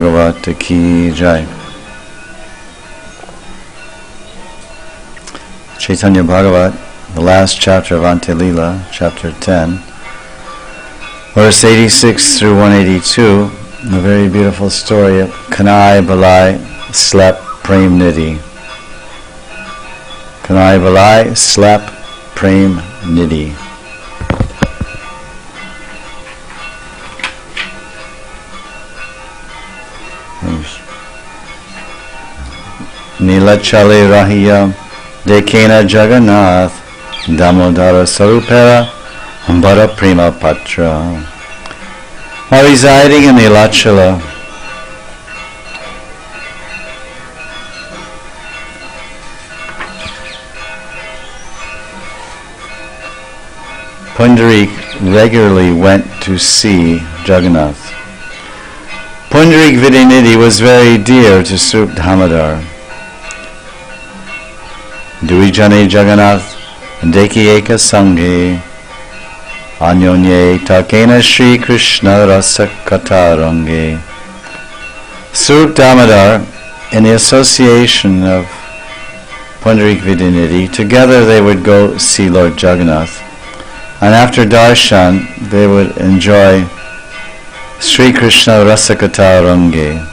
Bhagavata Ki Jai. Chaitanya Bhagavat, the last chapter of Ante Lila, chapter 10, verse 86 through 182, a very beautiful story of Kanai, Balai, slept Premnidhi. Kanai, Balai, slept Premnidhi. Nilachale Rahiyam Dekena Jagannath Damodara Sarupera Ambara Prema Patra. While residing in Nilachala, Pundarik regularly went to see Jagannath. Pundarik Vidinidhi was very dear to Srup Damodar. Duijane Jagannath Deki Eka Sanghe Anyonye Takena Shri Krishna Rasa Katarange. Srup Damodar, in the association of Pundarik Vidinidhi, together they would go see Lord Jagannath, and after darshan they would enjoy Sri Krishna Rasa Katarange,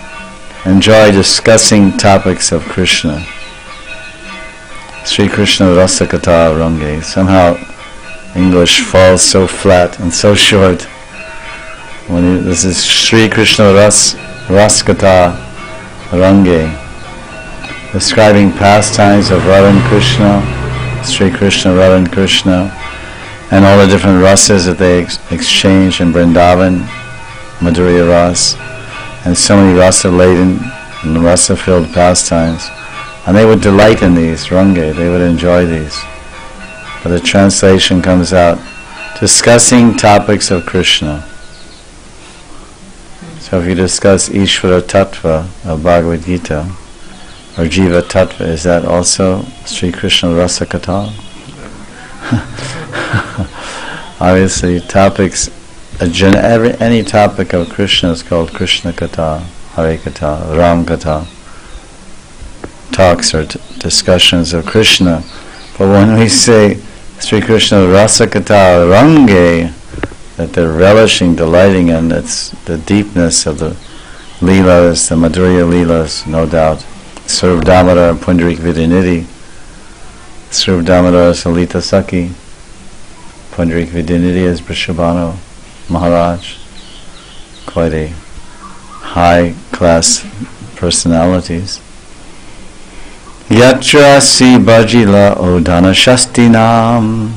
enjoy discussing topics of Krishna. Sri Krishna Rasa Katarange. Somehow English falls so flat and so short. This is Sri Krishna Raskata Range, describing pastimes of Radha and Krishna, Sri Krishna, Radha and Krishna, and all the different rasas that they exchange in Vrindavan, Madhurya Ras, and so many rasa-laden and rasa-filled pastimes. And they would delight in these, Range, they would enjoy these. But the translation comes out, discussing topics of Krishna. So if you discuss Ishvara Tattva of Bhagavad Gita, or Jiva Tattva, is that also Sri Krishna Rasa Katha? Obviously, topics, any topic of Krishna is called Krishna Katha, Hare Katha, Ram Katha. Talks or discussions of Krishna. But when we say Sri Krishna Rasa Katha Range, that they're relishing, delighting in, it's the deepness of the Leelas, the Madhurya Leelas, no doubt. Srup Damodar and Pundarik Vidinidhi. Srup Damodar is Lalita Sakhi. Pundarik Vidinidhi is Vrishabhanu Maharaj. Quite a high class personalities. Yatra si bhajila odana shastinam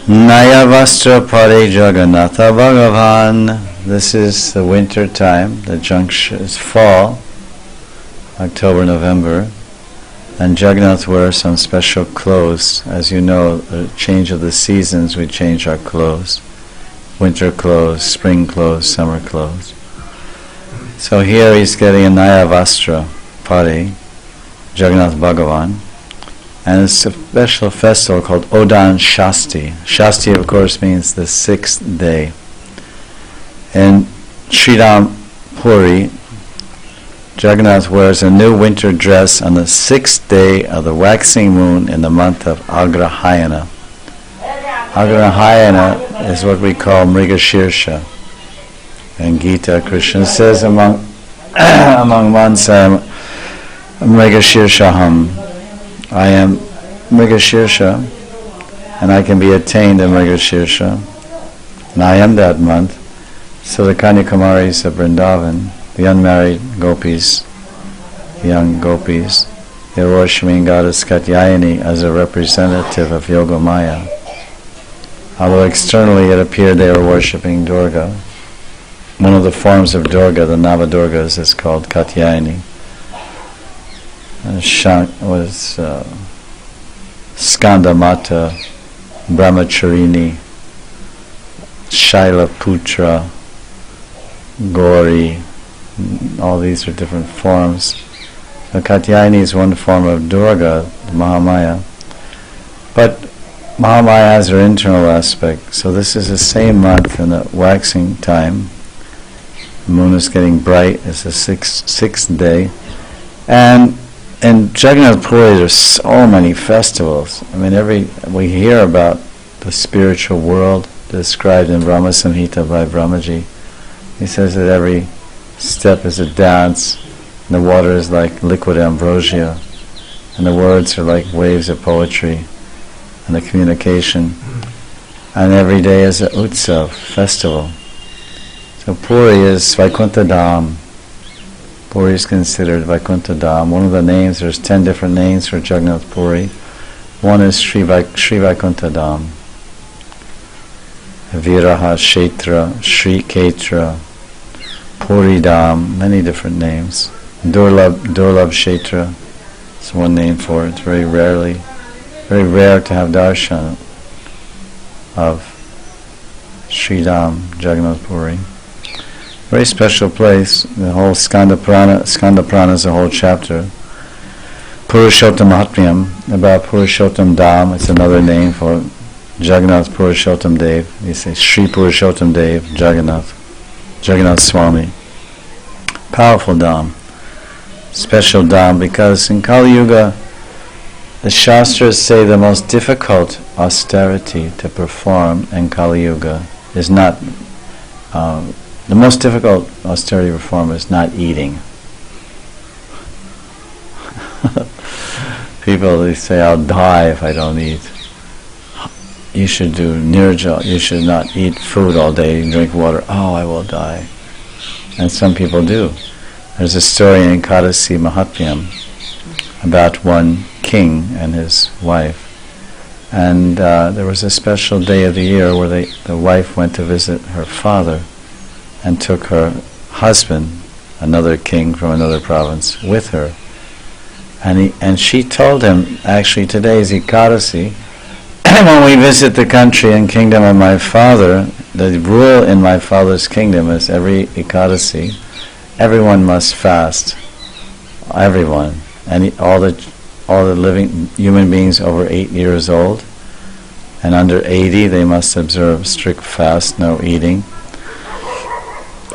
Naya vastra pare Jagannatha Bhagavan. This is the winter time, the junction is fall, October, November, and Jagannath wears some special clothes. As you know, the change of the seasons, we change our clothes. Winter clothes, spring clothes, summer clothes. So here he's getting a Naya vastra pare, Jagannath Bhagavan, and it's a special festival called Odan Shasti. Shasti, of course, means the 6th day. In Sridham Puri, Jagannath wears a new winter dress on the 6th day of the waxing moon in the month of Agrahayana. Agrahayana is what we call Mrigashirsha. In Gita, Krishna says among Mansam, Mrigashirshaham. I am Mrigashirsha, and I can be attained in Mrigashirsha, and I am that month. So the Kanyakamuris of Vrindavan, the unmarried gopis, the young gopis, they're worshipping goddess Katyayani as a representative of Yogamaya. Although externally it appeared they were worshipping Durga. One of the forms of Durga, the Navadurgas, is called Katyayani. Was Skandamata, Brahmacharini, Shailaputra, Gauri. All these are different forms. So Katyayani is one form of Durga, Mahamaya. But Mahamaya has her internal aspect. So this is the same month in the waxing time. The moon is getting bright. It's the sixth day. And in Jagannath Puri there's so many festivals. I mean, we hear about the spiritual world described in Brahma Samhita by Brahmaji. He says that every step is a dance, and the water is like liquid ambrosia, and the words are like waves of poetry, and the communication. And every day is an utsav, festival. So Puri is Vaikuntha Dham. Puri is considered Vaikuntha Dham. One of the names, there's 10 different names for Jagannath Puri. One is Sri Vaikuntha Dham. Viraha Kshetra, Sri Kshetra, Puri Dham, many different names. Durlabh Kshetra is one name for it. It's very very rare to have darshan of Sri Dham, Jagannath Puri. Very special place. The whole Skanda Purana is a whole chapter. Purushottam Mahatmyam, about Purushottam Dham. It's another name for Jagannath Purushottam Dev. You say Sri Purushottam Dev, Jagannath Swami. Powerful Dham. Special Dham, because in Kali Yuga, the Shastras say the most difficult austerity to perform in Kali Yuga is not, the most difficult austerity to perform is not eating. People, they say, I'll die if I don't eat. You should do nirjal, you should not eat food all day and drink water. Oh, I will die. And some people do. There's a story in Kadasi Mahatmyam about one king and his wife. And there was a special day of the year where the wife went to visit her father and took her husband, another king from another province, with her. And she told him, actually today is Ekadasi, when we visit the country and kingdom of my father, the rule in my father's kingdom is every Ekadasi, everyone must fast. Everyone. And all the living human beings over 8 years old and under 80, they must observe strict fast, no eating.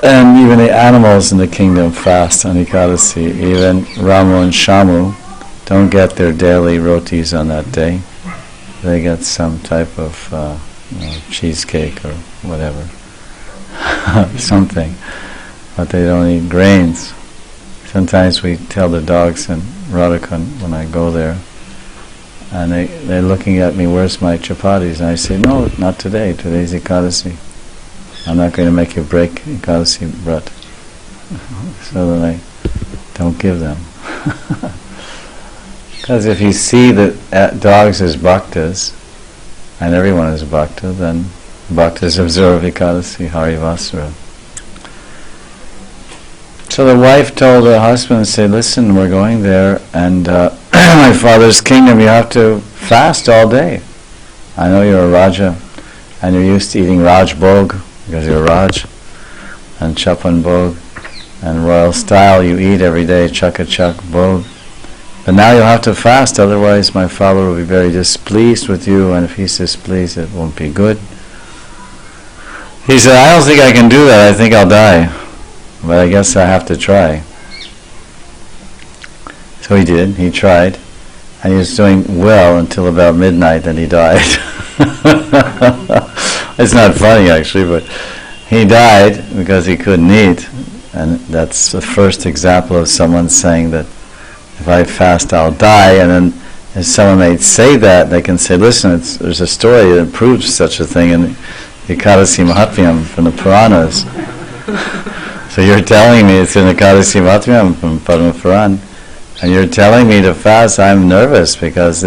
And even the animals in the kingdom fast on Ekadasi. Even Ramu and Shamu don't get their daily rotis on that day. They get some type of cheesecake or whatever, something, but they don't eat grains. Sometimes we tell the dogs in Radhakund when I go there, and they're looking at me, where's my chapatis? And I say, no, not today. Today's Ekadasi. I'm not going to make you break Ekadasi vrat. So then I don't give them. Because if you see that dogs as bhaktas, and everyone is bhakta, then bhaktas observe Ekadasi, Harivasara. So the wife told her husband, say, listen, we're going there, and my father's kingdom, you have to fast all day. I know you're a Raja, and you're used to eating Raj Bhog, because you're Raj, and Chapan Bhog, and royal style, you eat every day, Chaka Chak Bhog. But now you'll have to fast, otherwise my father will be very displeased with you, and if he's displeased, it won't be good. He said, I don't think I can do that, I think I'll die. But I guess I have to try. So he did, he tried, and he was doing well until about midnight, and he died. It's not funny actually, but he died because he couldn't eat. And that's the first example of someone saying that if I fast I'll die, and then if someone may say that, they can say, listen, there's a story that proves such a thing in the Ekadasi Mahatmyam from the Puranas. So you're telling me it's in the Ekadasi Mahatmyam from Padma Puran, and you're telling me to fast. I'm nervous because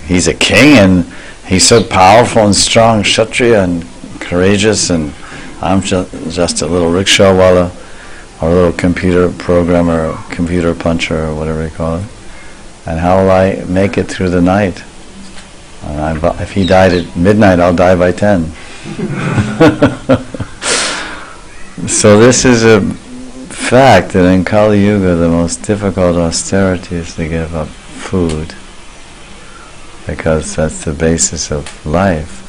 he's a king and he's so powerful and strong, Kshatriya and courageous, and I'm just a little rickshawala or a little computer programmer or computer puncher or whatever you call it. And how will I make it through the night? If he died at midnight, I'll die by 10. So this is a fact that in Kali Yuga the most difficult austerity is to give up food, because that's the basis of life.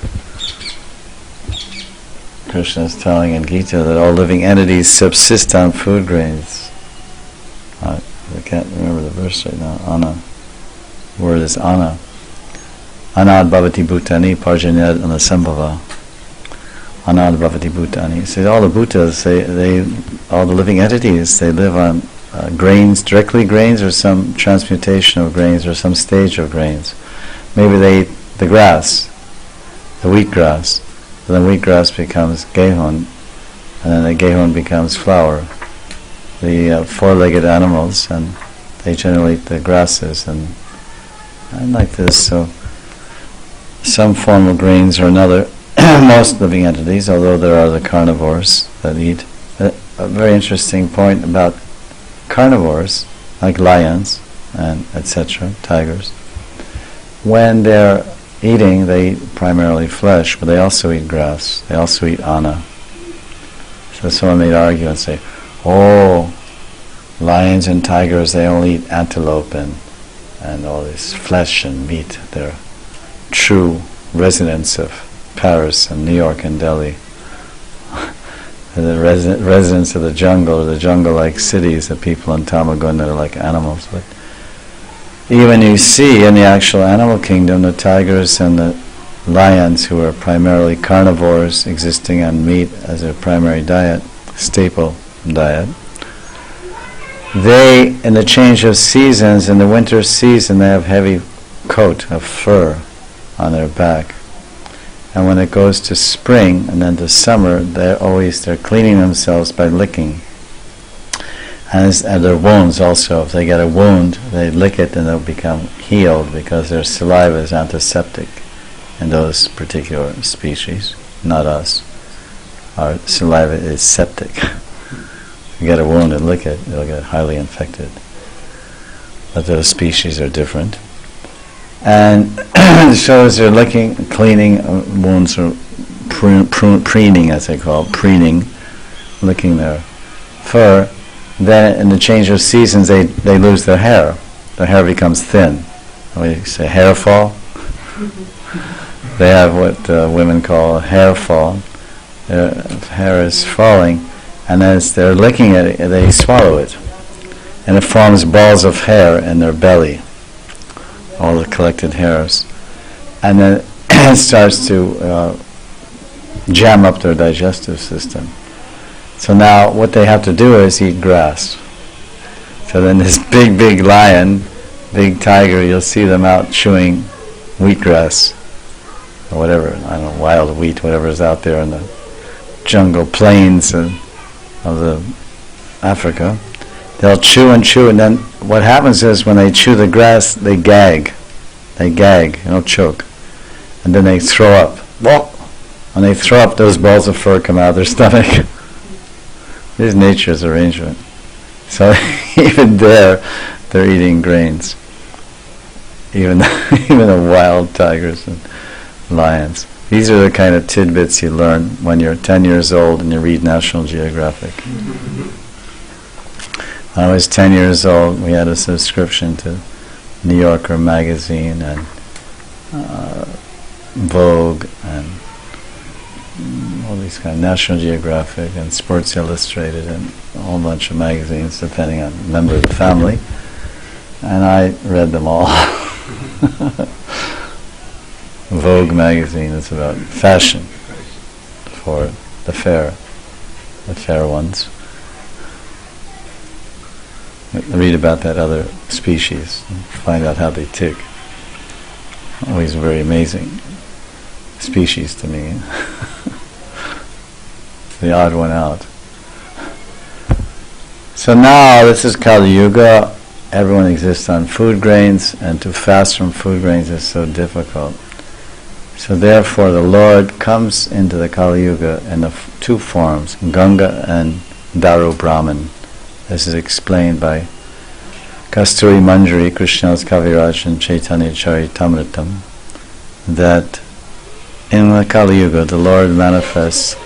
Krishna is telling in Gita that all living entities subsist on food grains. I can't remember the verse right now. Anna. The word is Anna. Anad bhavati bhutani parjanyad anasambhava. Anad bhavati bhutani. So all the Bhutas, all the living entities, they live on grains, directly grains, or some transmutation of grains, or some stage of grains. Maybe they eat the grass, the wheatgrass. Then the wheatgrass becomes gehun, and then the gehun becomes flour. The four-legged animals, and they generally eat the grasses, and like this. So some form of grains or another. Most living entities, although there are the carnivores that eat. A very interesting point about carnivores, like lions and etc., tigers. When they're eating, they eat primarily flesh, but they also eat grass. They also eat anna. So someone may argue and say, oh, lions and tigers, they only eat antelope and all this flesh and meat. They're true residents of Paris and New York and Delhi. The residents of the jungle, or the jungle-like cities, the people in Tamagunda are like animals. But even you see in the actual animal kingdom, the tigers and the lions, who are primarily carnivores, existing on meat as their primary diet, staple diet, they, in the change of seasons, in the winter season, they have heavy coat of fur on their back. And when it goes to spring and then to summer, they're cleaning themselves by licking. And their wounds also, if they get a wound, they lick it and they'll become healed, because their saliva is antiseptic in those particular species, not us. Our saliva is septic. If you get a wound and lick it, it'll get highly infected. But those species are different. And so as they're licking, cleaning wounds, or preening, as they call it, preening, licking their fur, then in the change of seasons they lose their hair. Their hair becomes thin. We say hair fall. They have what women call hair fall. Their hair is falling, and as they're licking it, they swallow it. And it forms balls of hair in their belly, all the collected hairs. And then it starts to jam up their digestive system. So now what they have to do is eat grass. So then this big lion, big tiger, you'll see them out chewing wheatgrass, or whatever, I don't know, wild wheat, whatever is out there in the jungle plains of Africa. They'll chew and chew, and then what happens is when they chew the grass, they gag. They don't choke. And then they throw up. When they throw up, those balls of fur come out of their stomach. This is nature's arrangement. So even there, they're eating grains. Even the wild tigers and lions. These are the kind of tidbits you learn when you're 10 years old and you read National Geographic. When I was 10 years old, we had a subscription to New Yorker magazine and Vogue and all these kind of National Geographic and Sports Illustrated and a whole bunch of magazines, depending on the member of the family. And I read them all. Vogue magazine is about fashion for the fair ones. Read about that other species and find out how they tick. Always very amazing species to me. The odd one out. So now this is Kali Yuga. Everyone exists on food grains, and to fast from food grains is so difficult. So therefore the Lord comes into the Kali Yuga in the two forms, Ganga and Daru Brahman. This is explained by Kasturi Manjari, Krishna's Kaviraj and Chaitanya Charitamritam, that in the Kali Yuga the Lord manifests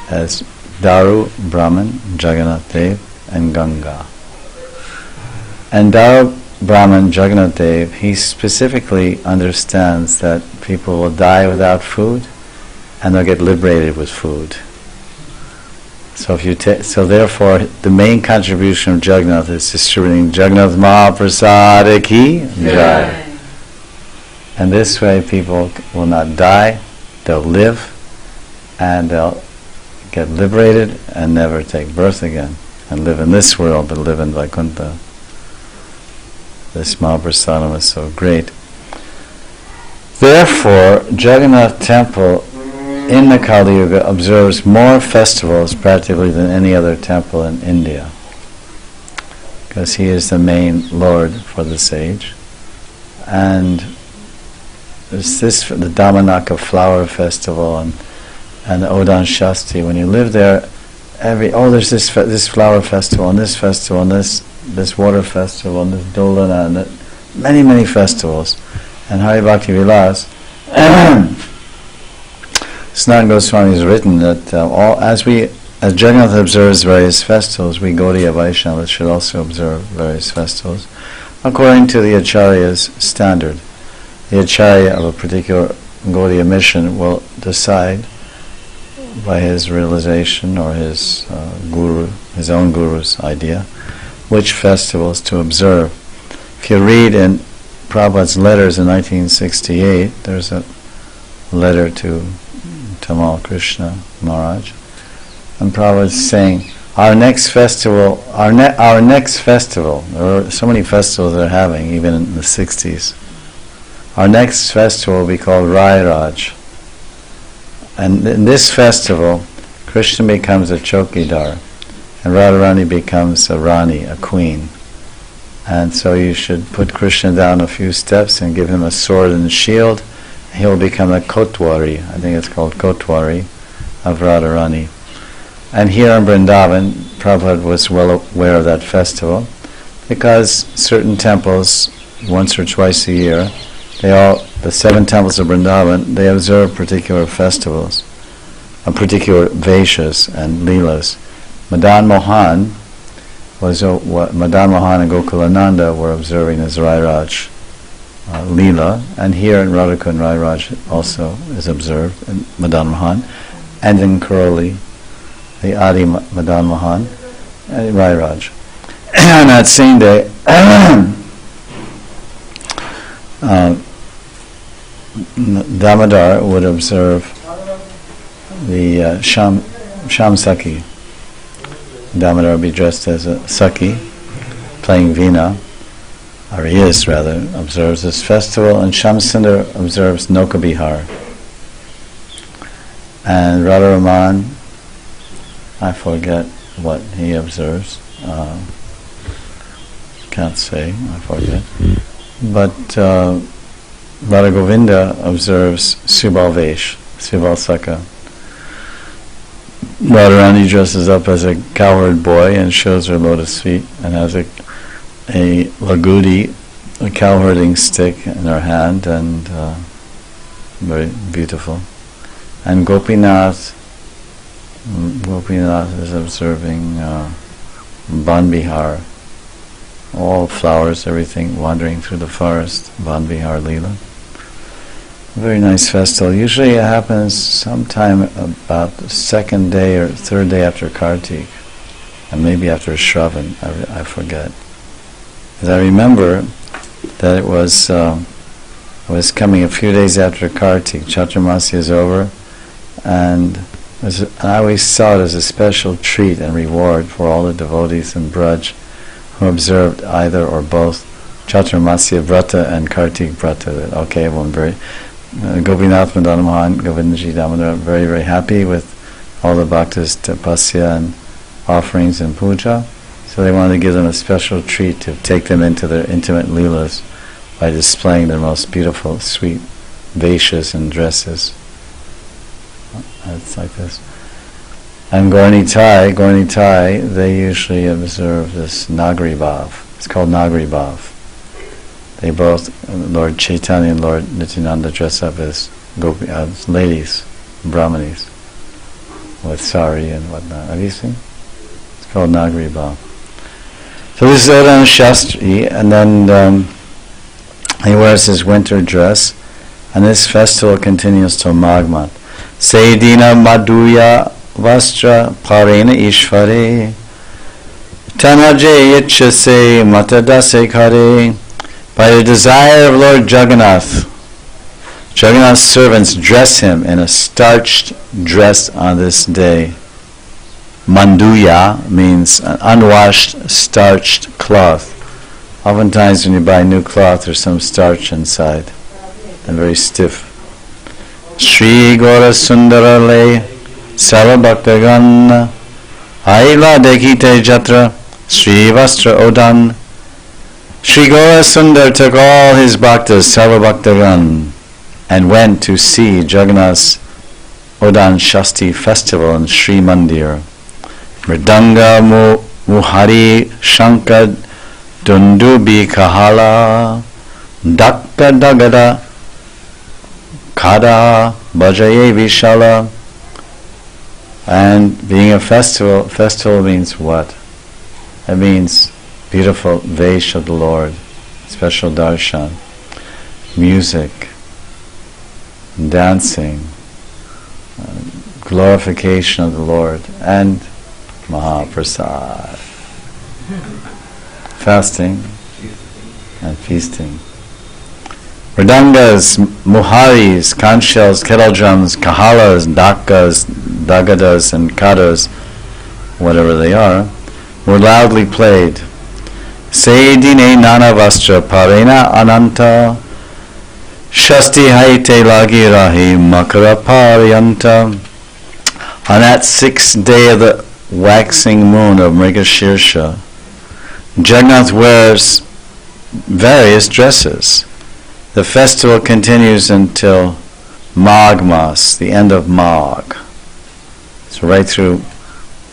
as Daru, Brahman, Jagannath Dev, and Ganga. And Daru, Brahman, Jagannath Dev, he specifically understands that people will die without food and they'll get liberated with food. So therefore, the main contribution of Jagannath is distributing Jagannath Mahaprasada ki Jai. And this way people will not die, they'll live, and they'll get liberated and never take birth again, and live in this world but live in Vaikuntha. This Mahaprasadam is so great. Therefore, Jagannath temple in the Kali Yuga observes more festivals practically than any other temple in India, because he is the main lord for this age. And there's the Damanaka flower festival and the Odan Shasti. When you live there, there's this flower festival and this festival and this water festival and this Dolana and many festivals. And Hari Bhakti Vilas, Sanatana Goswami has written that as Jagannath observes various festivals, we Gaudiya Vaishnavas should also observe various festivals according to the Acharya's standard. The Acharya of a particular Gaudiya mission will decide by his realization or his own guru's idea, which festivals to observe. If you read in Prabhupada's letters in 1968, there's a letter to Tamal Krishna Maharaj, and Prabhupada is saying, our next festival, there are so many festivals they're having, even in the 60s. Our next festival will be called Rai Raj. And in this festival, Krishna becomes a chokidar, and Radharani becomes a Rani, a queen. And so you should put Krishna down a few steps and give him a sword and a shield. He'll become a Kotwari, I think it's called Kotwari, of Radharani. And here in Vrindavan, Prabhupada was well aware of that festival, because certain temples, once or twice a year, the 7 temples of Vrindavan, they observe particular festivals, particular Vaishas and Leelas. Madan Mohan and Gokulananda were observing his Rairaj Leela, and here in Radhakund Rairaj also is observed in Madan Mohan, and in Karoli, the Adi Madan Mohan and Rairaj. On that same day, Damodar would observe the Sham Saki. Damodar would be dressed as a Saki, playing Veena, or he is rather, observes this festival, and Shamsundar observes Nokabihar. And Radharaman, I forget what he observes, can't say, I forget. But Radha Govinda observes Subal Vesh, Subal Saka. Radharani dresses up as a cowherd boy and shows her lotus feet, and has a lagudi, a cowherding stick in her hand, and very beautiful. And Gopinath is observing Ban Bihar, all flowers, everything, wandering through the forest, Ban Bihar Leela. Very nice festival. Usually it happens sometime about the 2nd day or 3rd day after Kartik, and maybe after Shravan, I forget. As I remember that it was coming a few days after Kartik, Chaturmasya is over, and I always saw it as a special treat and reward for all the devotees in Braj who observed either or both Chaturmasya Vrata and Kartik Vrata. Okay, everyone very Gopinath Madan Mohan, Govindaji Damodar, very, very happy with all the bhaktas, tapasya and offerings and puja. So they wanted to give them a special treat to take them into their intimate leelas by displaying their most beautiful, sweet veshas and dresses. It's like this. And Gaurani Tai, they usually observe this Nagari Bhav. It's called Nagari Bhav. They both, Lord Chaitanya and Lord Nityananda, dress up as ladies, Brahmanis, with sari and whatnot. Have you seen? It's called Nagari Bhav. So this is Odan Shastri, and then he wears his winter dress, and this festival continues till Magh month. Seidina Madhuya vastra parena ishvare tanaje itchase matadase kare. By the desire of Lord Jagannath, Jagannath's servants dress him in a starched dress on this day. Manduya means an unwashed, starched cloth. Oftentimes when you buy new cloth, there's some starch inside and very stiff. Shri Gora Sundarale Sala Bhaktagan Aila Dekite Jatra Sri Vastra Odan. Sri Gora Sundar took all his bhaktas, Sarva Bhaktagan, and went to see Jagannath's Odan Shasti festival in Sri Mandir. Mridanga Muhari Shankar Dundubi Kahala Dakka Dagada Kada Bajaye Vishala. And being a festival means what? It means beautiful Vesh of the Lord, special darshan, music, dancing, glorification of the Lord, and Mahaprasad, fasting and feasting. Mridangas, muharis, conch shells, kettle drums, kahalas, dakas, dagadas, and kadas, whatever they are, were loudly played. Sayyidine Nana Vastra Parena Ananta Shasti Haite Lagi Rahi Makara Paryanta. On that 6th day of the waxing moon of Mrigashirsha, Jagannath wears various dresses. The festival continues until Magh Mas, the end of Magh. So right through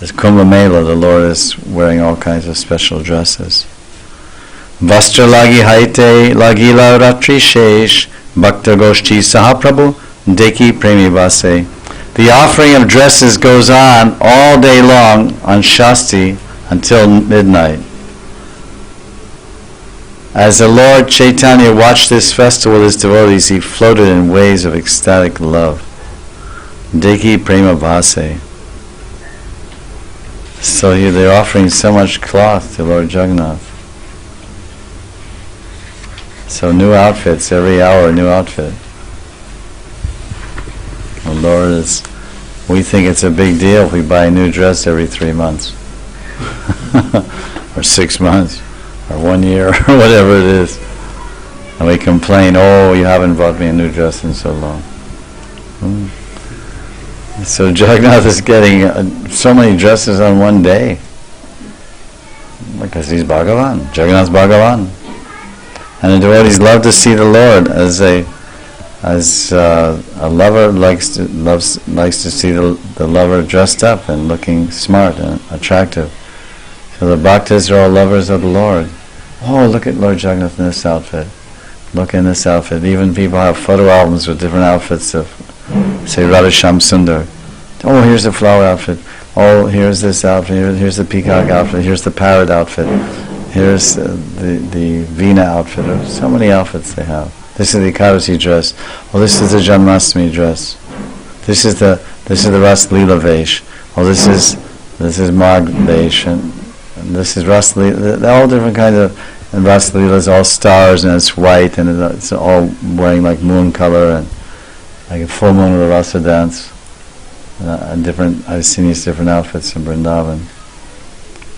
this Kumbh Mela, the Lord is wearing all kinds of special dresses. Vastra lagi haite lagila ratri shesh bhakta goshti sahaprabhu deki premi vase. The offering of dresses goes on all day long on Shasti until midnight. As the Lord Chaitanya watched this festival with his devotees, he floated in waves of ecstatic love. Deki prema vase. So they're offering so much cloth to Lord Jagannath. So new outfits, every hour a new outfit. The Lord is, we think it's a big deal if we buy a new dress every 3 months. Or 6 months, or 1 year, or whatever it is. And we complain, oh, you haven't bought me a new dress in so long. So Jagannath is getting so many dresses on one day. Because he's Bhagavan, Jagannath's Bhagavan. And the devotees love to see the Lord as a lover likes to see the lover dressed up and looking smart and attractive. So the bhaktas are all lovers of the Lord. Oh, look at Lord Jagannath in this outfit. Look in this outfit. Even people have photo albums with different outfits of, say, Radhasham Sundar. Oh, here's the flower outfit. Oh, here's this outfit. Here's the peacock outfit. Here's the parrot outfit. Here's the Veena outfit. Or so many outfits they have. This is the Ekadasi dress. Oh, this is the Janmashtami dress. This is the Ras Leela Vesh. Oh, this is Magh Vesh, and this is Ras Leela. All different kinds of, and Ras Leela is all stars and it's white and it's all wearing like moon color and like a full moon or a rasa dance. And different, I've seen these different outfits in Vrindavan,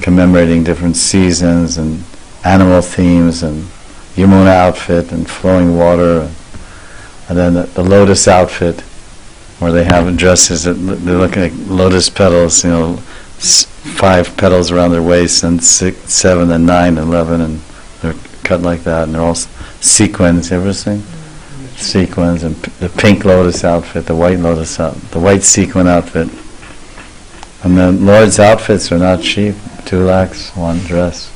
commemorating different seasons and animal themes, and Yamuna outfit and flowing water, and then the lotus outfit, where they have dresses that they look like lotus petals, 5 petals around their waist, and 6, 7, and 9, and 11, and they're cut like that, and they're all sequins. You ever seen? Sequins, and the pink lotus outfit, the white lotus outfit, the white sequin outfit. And the Lord's outfits are not cheap. 2 lakhs, one dress.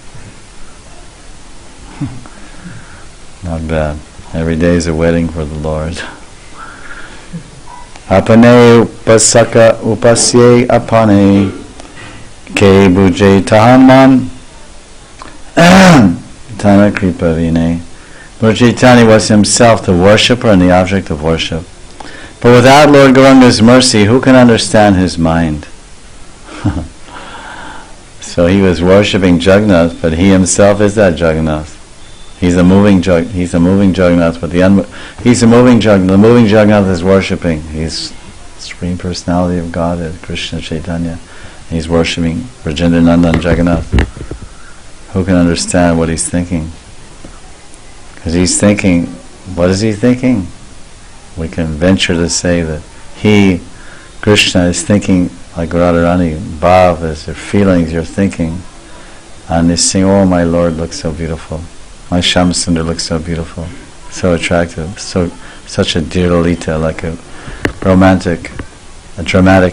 Not bad. Every day is a wedding for the Lord. Apane upasaka upasye apane ke buje tahaman tana kripa vine. Lord Chaitanya was himself the worshipper and the object of worship. But without Lord Gauranga's mercy, who can understand his mind? So he was worshipping Jagannath, but he himself is that Jagannath. He's a moving Jagannath, but he's a moving Jagannath. The moving Jagannath is worshipping. He's Supreme Personality of God, Krishna Chaitanya. He's worshipping Rajendra Nandan Jagannath. Who can understand what he's thinking? Because he's thinking, what is he thinking? We can venture to say that Krishna, is thinking like Radharani. Bhav is your feelings, your thinking. And he's saying, oh, my Lord looks so beautiful. My Shamsundar looks so beautiful, so attractive, such a dear Lalita, like a dramatic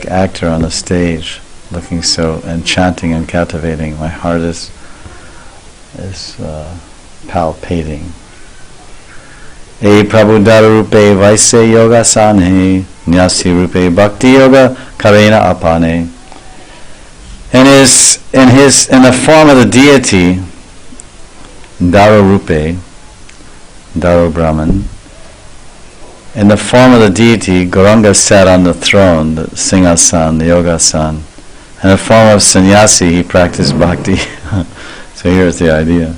actor on the stage, looking so enchanting and captivating. My heart is palpating. E Prabhu Darupe Vaise Yoga Sane Nyasi Rupe Bhakti Yoga Karena Apane. In the form of the deity, Daro Rupe, Daro Brahman, in the form of the deity, Gauranga sat on the throne, the Singhasan, the Yogasan. In the form of sannyasi, he practiced bhakti. So here's the idea.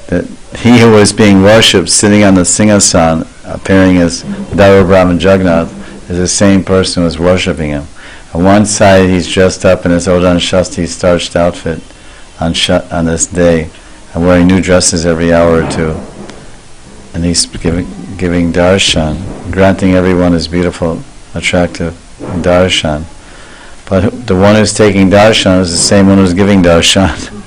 That he who was being worshipped, sitting on the Singhasan, appearing as Daro Brahman Jagannath, is the same person who was worshipping him. On one side, he's dressed up in his Odan Shasti starched outfit on this day, and wearing new dresses every hour or two. And he's giving darshan, granting everyone his beautiful, attractive darshan. But the one who's taking darshan is the same one who's giving darshan.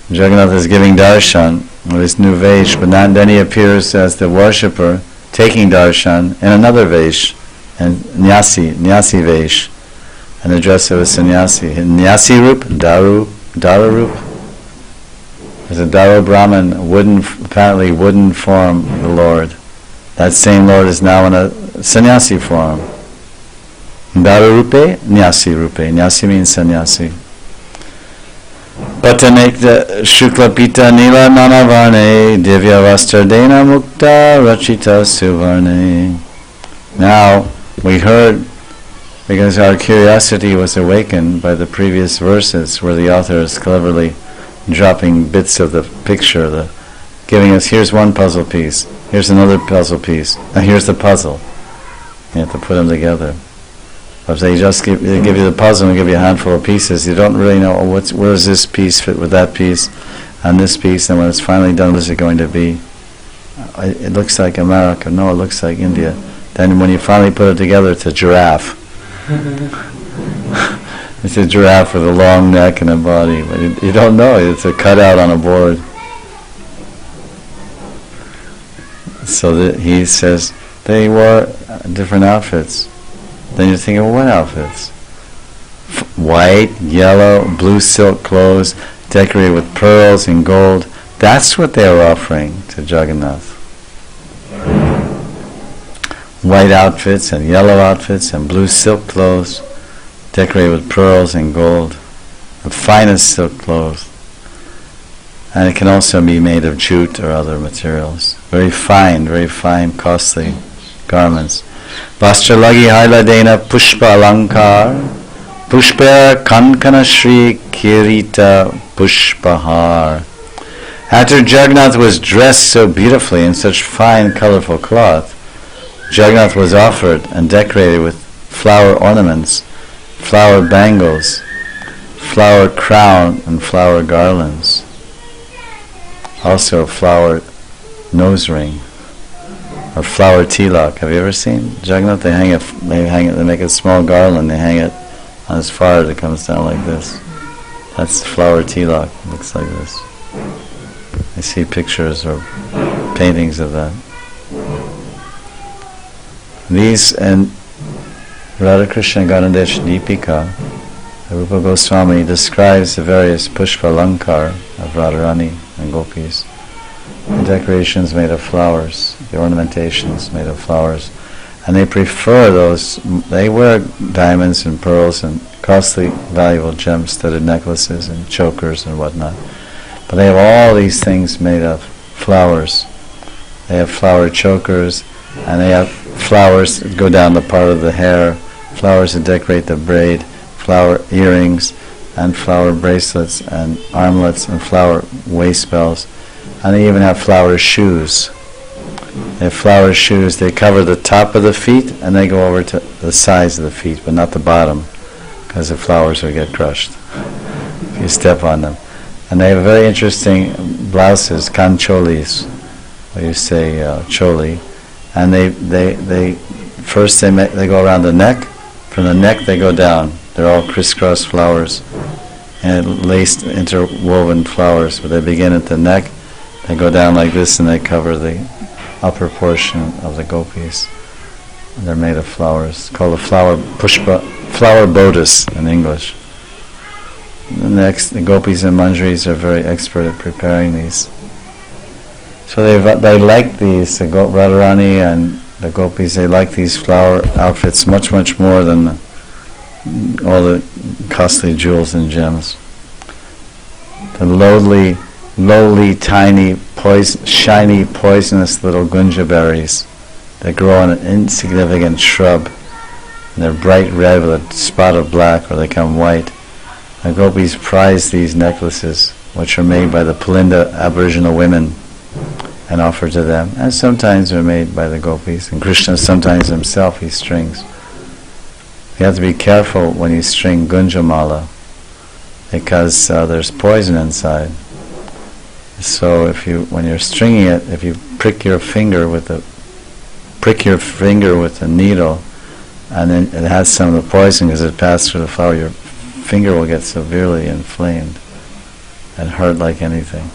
Jagannath is giving darshan with his new vesh, but then he appears as the worshipper taking darshan in another vesh, and nyasi vesh, and the dress of a sannyasi. Nyasi rup, daru rup. There's a Daro Brahman, apparently wooden form of the Lord. That same Lord is now in a sannyasi form. Daro Rupe, Nyasi Rupe. Nyasi means sannyasi. But to make the Shukla Pita Nila Nanavarne, Divya Vastardena Mukta Rachita Suvarne. Now, we heard, because our curiosity was awakened by the previous verses where the author is cleverly dropping bits of the picture, giving us, here's one puzzle piece, here's another puzzle piece, and here's the puzzle. You have to put them together. If they just give you the puzzle and give you a handful of pieces, you don't really know where does this piece fit with that piece and this piece, and when it's finally done, what is it going to be? It looks like America. No, it looks like India. Then when you finally put it together, it's a giraffe. It's a giraffe with a long neck and a body, but you don't know. It's a cutout on a board. So that he says they wore different outfits. Then you're thinking, well, what outfits? White, yellow, blue silk clothes, decorated with pearls and gold. That's what they were offering to Jagannath. White outfits and yellow outfits and blue silk clothes, decorated with pearls and gold, the finest silk clothes. And it can also be made of jute or other materials. Very fine, costly garments. Vastralagi Hailadena Pushpa Alankar Pushpa Kankana Shri Kirita Pushpahar. After Jagannath was dressed so beautifully in such fine, colorful cloth, Jagannath was offered and decorated with flower ornaments, flower bangles, flower crown, and flower garlands. Also a flower nose ring or flower tilak. Have you ever seen Jagannath? They make a small garland, they hang it on his forehead, it comes down like this. That's flower tilak. It looks like this. I see pictures or paintings of that. These and Radha Krishna Ganadesh Deepika, Rupa Goswami describes the various pushpa alankar of Radharani and gopis. The decorations made of flowers, the ornamentations made of flowers, and they prefer those. They wear diamonds and pearls and costly, valuable gem-studded necklaces and chokers and whatnot. But they have all these things made of flowers. They have flower chokers, and they have flowers that go down the part of the hair, flowers that decorate the braid, flower earrings, and flower bracelets, and armlets, and flower waist belts, and they even have flower shoes. They have flower shoes. They cover the top of the feet, and they go over to the sides of the feet, but not the bottom, because the flowers will get crushed if you step on them. And they have very interesting blouses, kancholis, or you say choli, and they first they go around the neck. From the neck they go down. They're all crisscross flowers and laced, interwoven flowers. But they begin at the neck, they go down like this, and they cover the upper portion of the gopis. And they're made of flowers. It's called a flower bodice in English. The next, the gopis and manjaris are very expert at preparing these. So they like these. The Radharani and the gopis, they like these flower outfits much, much more than all the costly jewels and gems. The lowly, tiny, shiny, poisonous little gunja berries that grow on an insignificant shrub. And they're bright red with a spot of black, or they come white. The gopis prize these necklaces, which are made by the Pulinda Aboriginal women, and offered to them. And sometimes they're made by the gopis. And Krishna sometimes himself he strings. You have to be careful when you string gunjamala, because there's poison inside. So when you're stringing it, if you prick your finger with a needle, and then it has some of the poison because it passed through the flower, your finger will get severely inflamed and hurt like anything.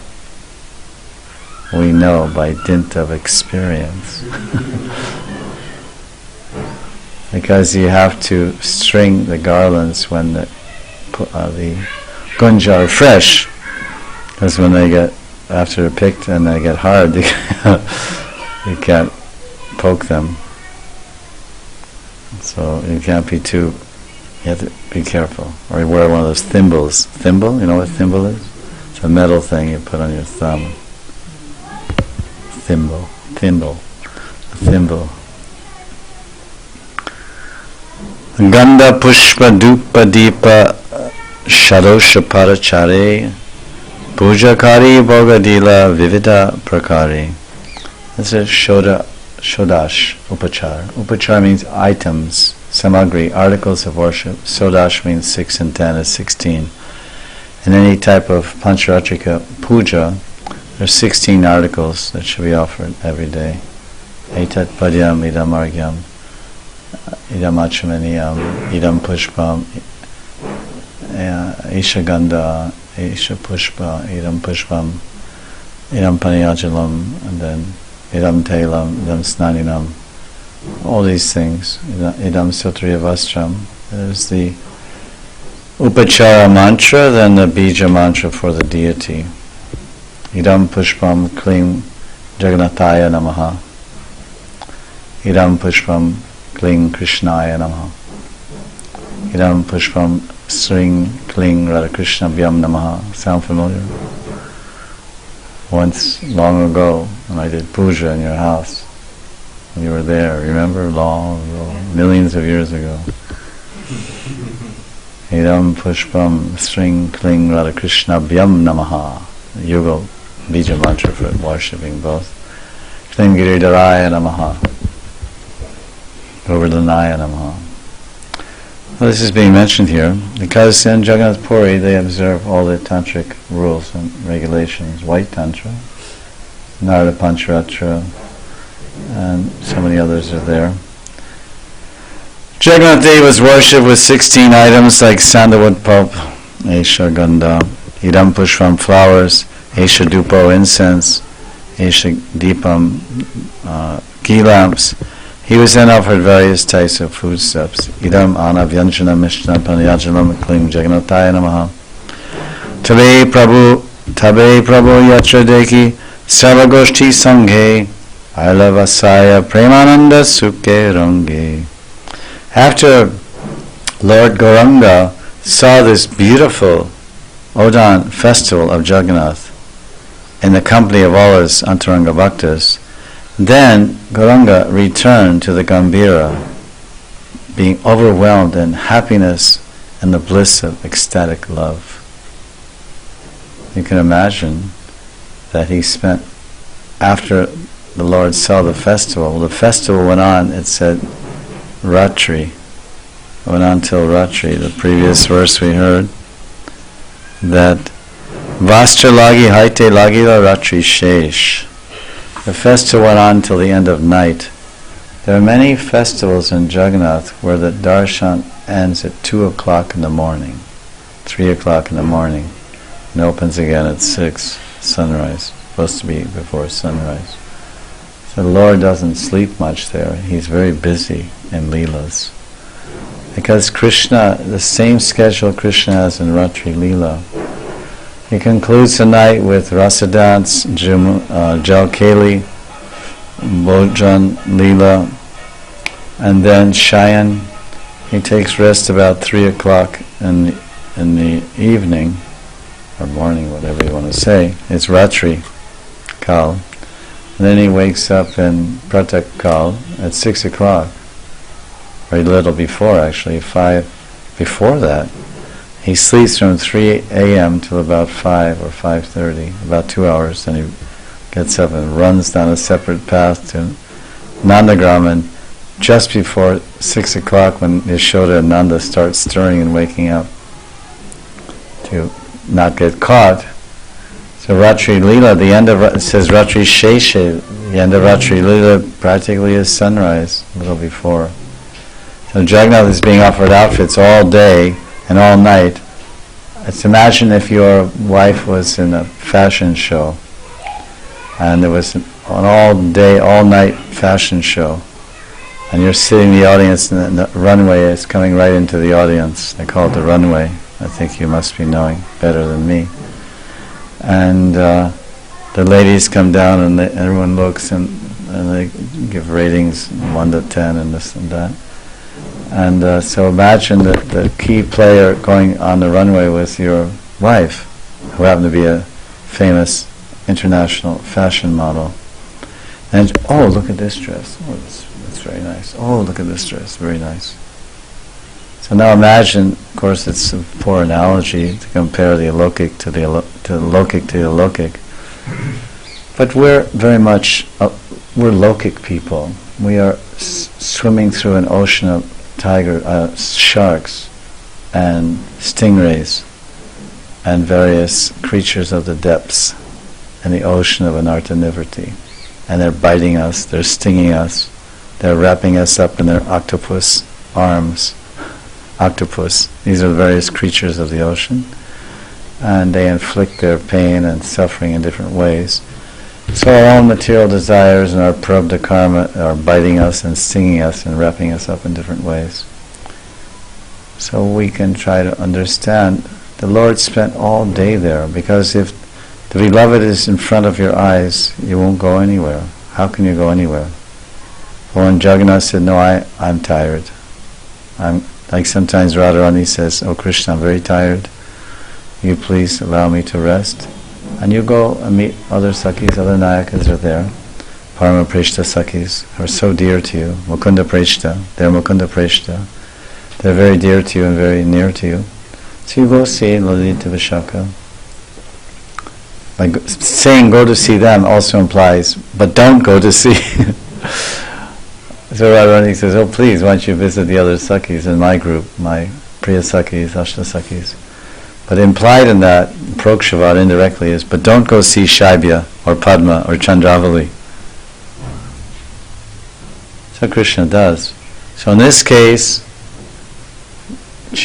We know by dint of experience. Because you have to string the garlands when the gunja are fresh, because when they get, after they're picked and they get hard, you can't poke them. So you can't be you have to be careful. Or you wear one of those thimbles. Thimble? You know what thimble is? It's a metal thing you put on your thumb. Thimble. Ganda pushpa dupa dipa shadosha parachare pujakari bogadila vivida prakari. This is shodash upachar. Upachar means items, samagri, articles of worship. Sodash means 6 and 10 is 16. In any type of pancharatrika puja, there's 16 articles that should be offered every day. Etat padyam idam argyam idam achamaniyam idam pushpam isha ganda isha pushpa idam pushpam idam paniyajalam, and then idam telam idam snaninam. All these things. Idam sutriya vastram. There's the upachara mantra, then the bija mantra for the deity. Idam pushpam kling jagannataya namaha. Idam pushpam kling krishnaya namaha. Idam pushpam sring kling radhakrishna vyam namaha. Sound familiar? Once, long ago, when I did puja in your house, when you were there, remember? Long ago, millions of years ago. Idam pushpam sring kling radhakrishna vyam namaha. Yugal bija mantra for worshipping both. Kling giridharaya namaha. Govardhanaya namaha. Well, this is being mentioned here because in Jagannath Puri they observe all the tantric rules and regulations. White tantra, Narada Pancharatra, and so many others are there. Jagannath Dev was worshipped with 16 items like sandalwood pulp, Esha Ganda, Idam Pushpam flowers, Esha Dupo incense, Esha Deepam ghee lamps. He was then offered various types of foodstuffs. Idam Ana Vyanjana Mishna Panayajalam Kling Jagannataya Namaha. Tabe Prabhu Yatra Deki Sarvagoshti Sanghe Ailavasaya Premananda Sukhe Range. After Lord Gauranga saw this beautiful Odan festival of Jagannath in the company of all his Antaranga Bhaktas, then Gauranga returned to the Gambhira, being overwhelmed in happiness and the bliss of ecstatic love. You can imagine that he spent, after the Lord saw the festival went on, it said, Ratri, went on till Ratri. The previous verse we heard, that Vastra lagi haite lagila Ratri shesh. The festival went on till the end of night. There are many festivals in Jagannath where the darshan ends at 2 o'clock in the morning, 3 o'clock in the morning, and opens again at 6, sunrise, supposed to be before sunrise. So the Lord doesn't sleep much there. He's very busy in Leelas. Because Krishna, the same schedule Krishna has in Ratri Leela, he concludes the night with Rasa Dance, Jalkeli, Bhojan Leela, and then Shayan. He takes rest about 3 o'clock in the evening, or morning, whatever you want to say. It's Ratri Kal. And then he wakes up in Pratak Kal at 6 o'clock, or a little before actually, 5 before that. He sleeps from 3 a.m. till about 5 or 5:30, about 2 hours. Then he gets up and runs down a separate path to Nandagram, and just before 6 o'clock, when Yashoda and Nanda start stirring and waking up to not get caught. So Ratri Leela, the end of it says Ratri Sheshe, the end of Ratri Leela practically is sunrise, a little before. So Jagannath is being offered outfits all day and all night. Let's imagine if your wife was in a fashion show and there was an all-day, all-night fashion show, and you're sitting in the audience and the runway is coming right into the audience. They call it the runway. I think you must be knowing better than me. And the ladies come down and everyone looks and they give ratings 1 to 10 and this and that. And so imagine that the key player going on the runway with your wife, who happened to be a famous international fashion model. And, oh, look at this dress. Oh, that's very nice. Oh, look at this dress. Very nice. So now imagine, of course it's a poor analogy to compare the alokik to the lokik to the alokik. But we're very much, we're lokik people. We are swimming through an ocean of sharks and stingrays and various creatures of the depths in the ocean of anartha-nivrti. And they're biting us, they're stinging us, they're wrapping us up in their octopus arms. Octopus, these are the various creatures of the ocean, and they inflict their pain and suffering in different ways. So our own material desires and our prarabdha karma are biting us and stinging us and wrapping us up in different ways. So we can try to understand the Lord spent all day there, because if the beloved is in front of your eyes, you won't go anywhere. How can you go anywhere? Well, when Jagannath said, no, I'm tired. I'm like sometimes Radharani says, oh Krishna, I'm very tired. Will you please allow me to rest? And you go and meet other Sakhis, other Nayakas are there. Parama Preshta Sakhis are so dear to you. Mukunda Preshta, they're Mukunda Preshta. They're very dear to you and very near to you. So you go see Lalita Vishaka. Like saying go to see them also implies, but don't go to see. So Radharani says, oh please, why don't you visit the other Sakhis in my group, my Priya Sakhis, Ashta Sakhis. But implied in that, Prokshavad indirectly is, but don't go see Shaibya or Padma or Chandravali. So Krishna does. So in this case,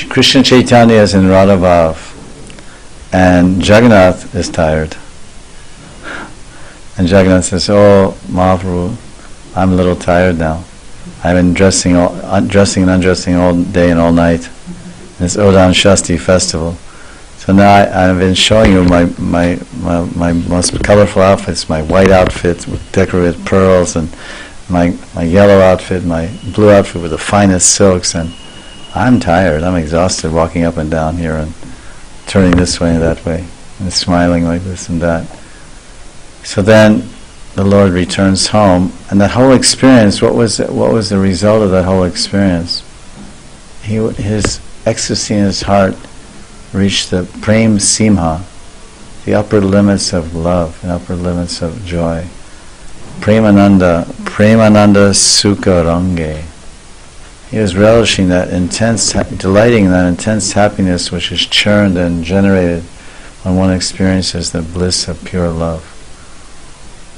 Krishna Chaitanya is in Radhabhav, and Jagannath is tired. And Jagannath says, oh Mahaprabhu, I'm a little tired now. I've been dressing and undressing all day and all night. This Odan Shasti festival. So now I've been showing you my most colorful outfits, my white outfit with decorated pearls, and my yellow outfit, my blue outfit with the finest silks, and I'm tired, I'm exhausted walking up and down here and turning this way and that way and smiling like this and that. So then the Lord returns home, and that whole experience, what was the result of that whole experience? His ecstasy in his heart reached the Prem Simha, the upper limits of love and upper limits of joy. Premananda Sukha Range. He was relishing that intense, delighting in that intense happiness which is churned and generated when one experiences the bliss of pure love.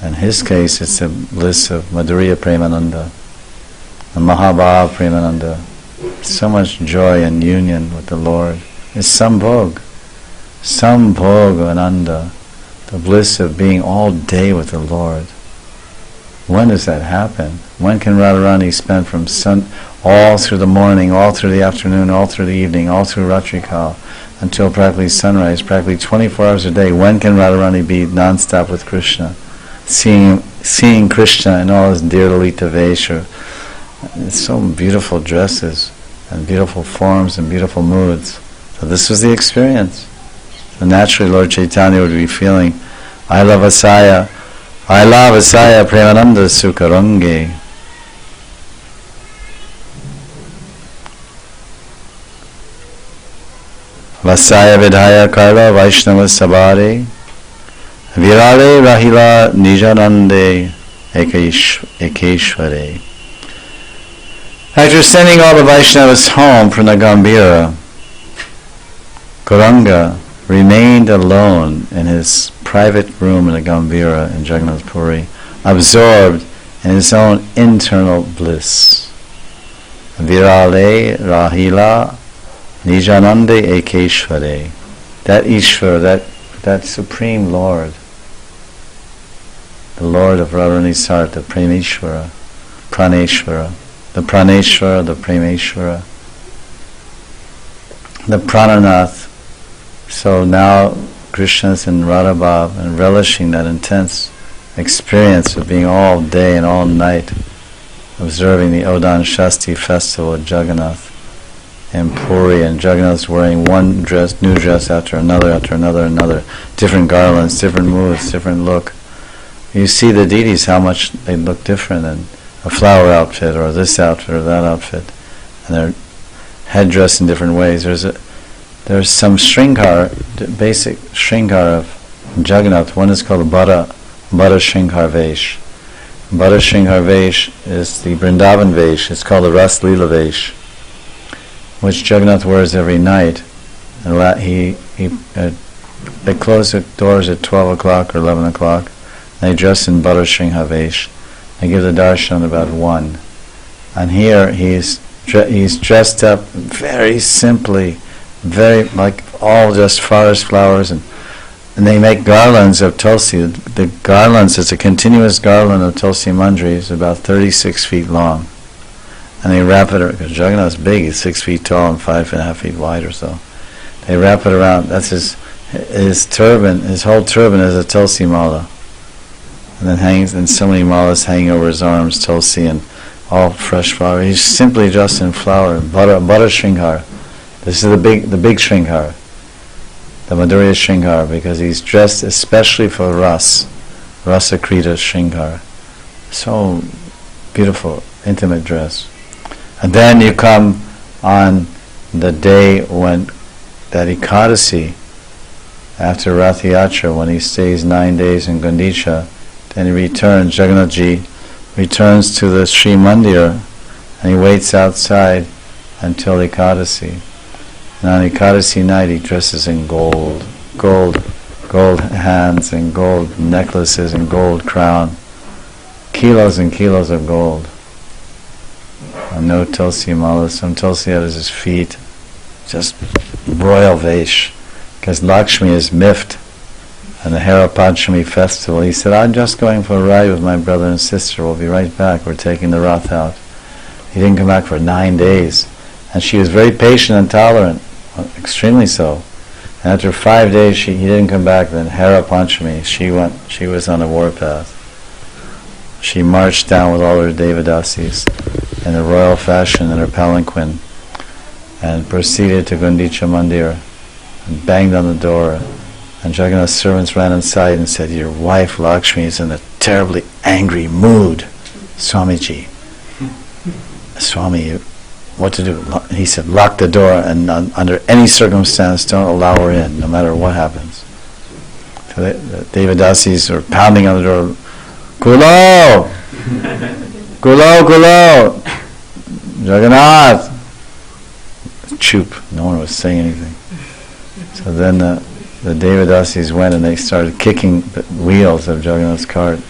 In his case, it's the bliss of Madhurya Premananda, the Mahabhava Premananda. So much joy and union with the Lord. It's Sambhog Ananda, the bliss of being all day with the Lord. When does that happen? When can Radharani spend from all through the morning, all through the afternoon, all through the evening, all through Ratrikal, until practically sunrise, practically 24 hours a day? When can Radharani be non-stop with Krishna? Seeing Krishna in all his dear Lalita Vesha. It's so beautiful dresses, and beautiful forms, and beautiful moods. So this was the experience. So naturally Lord Chaitanya would be feeling, I love Asaya Premananda Sukha Range. Vasaya Vidhaya Karla Vaishnava Sabare Virale Rahila Nijanande Ekeshware. After sending all the Vaishnavas home from the Gambhira, Gauranga remained alone in his private room in the Gambhira in Jagannath Puri, absorbed in his own internal bliss. Virale Rahila Nijanande Ekeshware. That Ishvara, that Supreme Lord, the Lord of Radharani's heart, the Premeshwara, Praneshwara, the Praneshwara, the Premeshwara, the Prananath. So now Krishna is in Radhabhav and relishing that intense experience of being all day and all night observing the Odan Shasti festival at Jagannath in Puri, and Jagannath's wearing one dress, new dress after another, different garlands, different moves, different look. You see the deities, how much they look different in a flower outfit or this outfit or that outfit, and their headdress in different ways. There's some Shringar, basic Shringar of Jagannath. One is called Bada Shringar Vesh. Bada Shringar Vesh is the Vrindavan Vesh. It's called the Ras Leela Vesh, which Jagannath wears every night. And they close the doors at 12 o'clock or 11 o'clock. They dress in Bada Shringar Vesh. They give the darshan about 1. And here he's dressed up very simply, very like all just forest flowers, and they make garlands of tulsi. The garlands is a continuous garland of tulsi mandris, about 36 feet long, and they wrap it, because Jagannath's big, he's 6 feet tall and 5.5 feet wide or so. They wrap it around. That's his turban. His whole turban is a tulsi mala, and then hangs, and so many malas hanging over his arms, tulsi and all fresh flower. He's simply dressed in flower. Bada Shringar. This is the big Shringar, the Madhurya Shringar, because he's dressed especially for Rasa Krita Shringar. So beautiful, intimate dress. And then you come on the day when that Ekadasi, after Rath Yatra, when he stays 9 days in Gundicha, then he returns, Jagannathji returns to the Sri Mandir, and he waits outside until Ekadasi. And on Ekadasi night he dresses in gold hands and gold necklaces and gold crown, kilos and kilos of gold. And no tulsi mala, some tulsi at his feet, just royal vesh, because Lakshmi is miffed. And the Hera Panchami festival, he said, I'm just going for a ride with my brother and sister, we'll be right back, we're taking the Rath out. He didn't come back for 9 days. And she was very patient and tolerant, extremely so. And after 5 days he didn't come back. Then Hera Panchami, she was on a warpath. She marched down with all her Devadasis in a royal fashion in her palanquin, and proceeded to Gundicha Mandir and banged on the door. And Jagannath's servants ran inside and said, your wife Lakshmi is in a terribly angry mood, Swamiji. Swami, what to do. He said, lock the door, and under any circumstance, don't allow her in, no matter what happens. So the Devadasis were pounding on the door. Kulo! Kulo, Kulo! Jagannath! Choop. No one was saying anything. So then the Devadasis went and they started kicking the wheels of Jagannath's cart.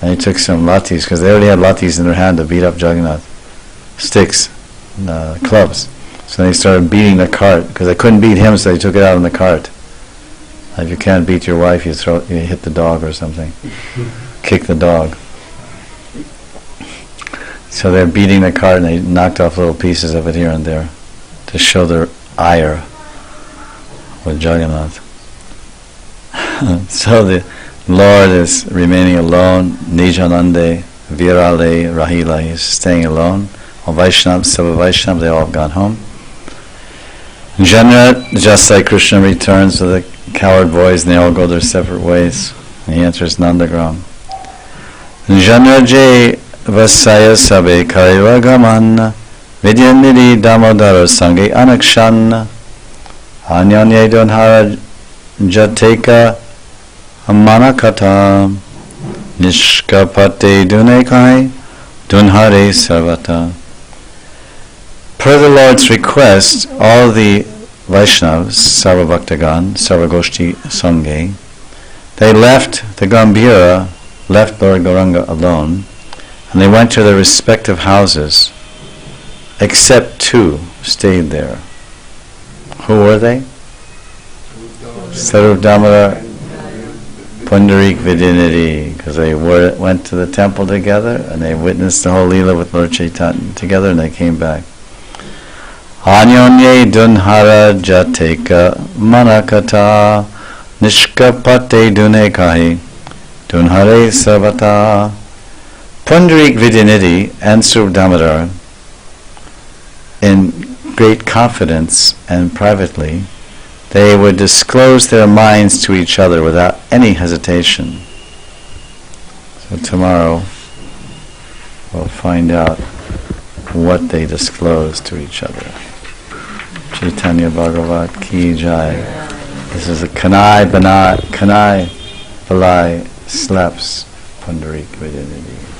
And he took some lathis, because they already had lathis in their hand to beat up Jagannath. Sticks, clubs. So they started beating the cart, because they couldn't beat him, so they took it out in the cart. If you can't beat your wife, you hit the dog or something. Kick the dog. So they're beating the cart, and they knocked off little pieces of it here and there to show their ire with Jagannath. So the Lord is remaining alone. Nijanande, Virale, Rahila. He's staying alone. All Vaishnavas, Sava Vaishnavas, they all have gone home. Janrat, just like Krishna returns with the coward boys, and they all go their separate ways. And he enters Nandagram. Janraje Vasaya Sabe Kariva Gaman Vidyanidhi Damodara Sange Anakshan Anyanye Donhara Jateka Manakata Nishkapate Dunekai Dunhare Sarvata. Per the Lord's request, all the Vaishnavas, Sarvabhaktagan, Sarvagoshti Sanghe, they left the Gambhira, left Lord Gauranga alone, and they went to their respective houses, except two stayed there. Who were they? Sarup Damodar, Pundarik Vidyanidhi, because they went to the temple together and they witnessed the whole Leela with Lord Chaitanya together, and they came back. Anyonye Dunhara Jateka Manakata Nishkapate Dunekahi Dunhare Sarvata. Pundarik Vidyanidhi and Sarup Damodar, in great confidence and privately, they would disclose their minds to each other without any hesitation. So tomorrow we'll find out what they disclosed to each other. Chaitanya Bhagavat Ki Jai. This is a Kanai, Balai slaps Pundarik Vidyanidhi.